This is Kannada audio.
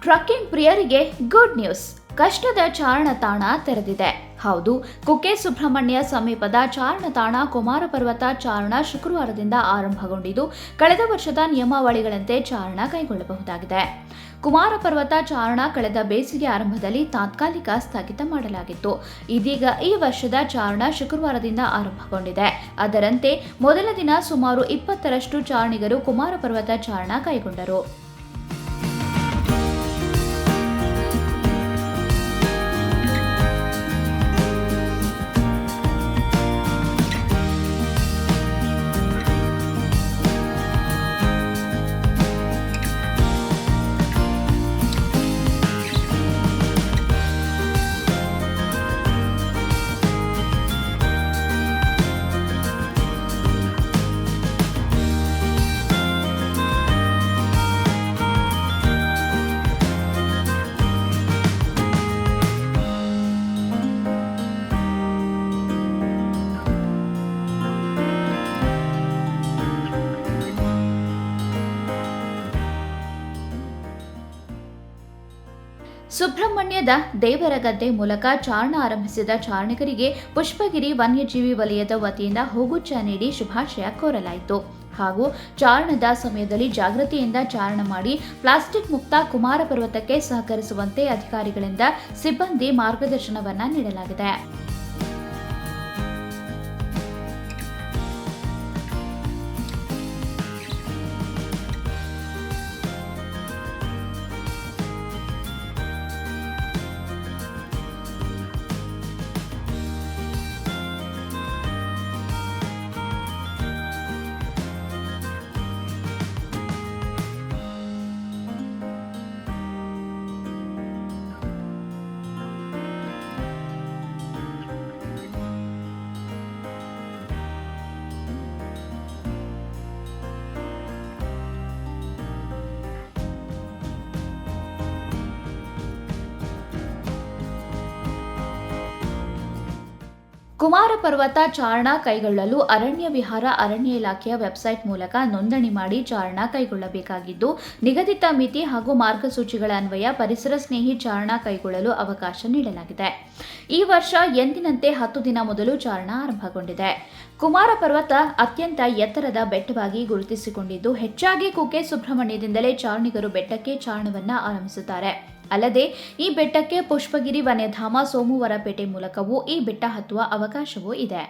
ಟ್ರಕ್ಕಿಂಗ್ ಪ್ರಿಯರಿಗೆ ಗುಡ್ ನ್ಯೂಸ್. ಕಷ್ಟದ ಚಾರಣ ತಾಣ ತೆರೆದಿದೆ. ಹೌದು, ಕುಕ್ಕೆ ಸುಬ್ರಹ್ಮಣ್ಯ ಸಮೀಪದ ಚಾರಣ ತಾಣ ಕುಮಾರ ಪರ್ವತ ಚಾರಣ ಶುಕ್ರವಾರದಿಂದ ಆರಂಭಗೊಂಡಿದ್ದು, ಕಳೆದ ವರ್ಷದ ನಿಯಮಾವಳಿಗಳಂತೆ ಚಾರಣ ಕೈಗೊಳ್ಳಬಹುದಾಗಿದೆ. ಕುಮಾರ ಪರ್ವತ ಚಾರಣ ಕಳೆದ ಬೇಸಿಗೆ ಆರಂಭದಲ್ಲಿ ತಾತ್ಕಾಲಿಕ ಸ್ಥಗಿತ ಮಾಡಲಾಗಿತ್ತು. ಇದೀಗ ಈ ವರ್ಷದ ಚಾರಣ ಶುಕ್ರವಾರದಿಂದ ಆರಂಭಗೊಂಡಿದೆ. ಅದರಂತೆ ಮೊದಲ ದಿನ ಸುಮಾರು 20ರಷ್ಟು ಚಾರಣಿಗರು ಕುಮಾರ ಪರ್ವತ ಚಾರಣ ಕೈಗೊಂಡರು. ಸುಬ್ರಹ್ಮಣ್ಯದ ದೇವರಗದ್ದೆ ಮೂಲಕ ಚಾರಣ ಆರಂಭಿಸಿದ ಚಾರಣಿಗರಿಗೆ ಪುಷ್ಪಗಿರಿ ವನ್ಯಜೀವಿ ವಲಯದ ವತಿಯಿಂದ ಹೂಗುಚ್ಛ ನೀಡಿ ಶುಭಾಶಯ ಕೋರಲಾಯಿತು. ಹಾಗೂ ಚಾರಣದ ಸಮಯದಲ್ಲಿ ಜಾಗೃತಿಯಿಂದ ಚಾರಣ ಮಾಡಿ ಪ್ಲಾಸ್ಟಿಕ್ ಮುಕ್ತ ಕುಮಾರ ಪರ್ವತಕ್ಕೆ ಸಹಕರಿಸುವಂತೆ ಅಧಿಕಾರಿಗಳಿಂದ ಸಿಬ್ಬಂದಿ ಮಾರ್ಗದರ್ಶನವನ್ನ ನೀಡಲಾಗಿದೆ. ಕುಮಾರ ಪರ್ವತ ಚಾರಣ ಕೈಗೊಳ್ಳಲು ಅರಣ್ಯ ವಿಹಾರ ಅರಣ್ಯ ಇಲಾಖೆಯ ವೆಬ್ಸೈಟ್ ಮೂಲಕ ನೋಂದಣಿ ಮಾಡಿ ಚಾರಣ ಕೈಗೊಳ್ಳಬೇಕಾಗಿದ್ದು, ನಿಗದಿತ ಮಿತಿ ಹಾಗೂ ಮಾರ್ಗಸೂಚಿಗಳ ಅನ್ವಯ ಪರಿಸರ ಸ್ನೇಹಿ ಚಾರಣ ಕೈಗೊಳ್ಳಲು ಅವಕಾಶ ನೀಡಲಾಗಿದೆ. ಈ ವರ್ಷ ಎಂದಿನಂತೆ 10 ದಿನ ಮೊದಲು ಚಾರಣ ಆರಂಭಗೊಂಡಿದೆ. ಕುಮಾರ ಪರ್ವತ ಅತ್ಯಂತ ಎತ್ತರದ ಬೆಟ್ಟವಾಗಿ ಗುರುತಿಸಿಕೊಂಡಿದ್ದು, ಹೆಚ್ಚಾಗಿ ಕುಕ್ಕೆ ಸುಬ್ರಹ್ಮಣ್ಯದಿಂದಲೇ ಚಾರಣಿಗರು ಬೆಟ್ಟಕ್ಕೆ ಚಾರಣವನ್ನ ಆರಂಭಿಸುತ್ತಾರೆ. ಅಲ್ಲದೆ ಈ ಬೆಟ್ಟಕ್ಕೆ ಪುಷ್ಪಗಿರಿ ವನ್ಯಧಾಮ ಸೋಮವಾರಪೇಟೆ ಮೂಲಕವೂ ಈ ಬೆಟ್ಟ ಹತ್ತುವ ಅವಕಾಶವೂ ಇದೆ.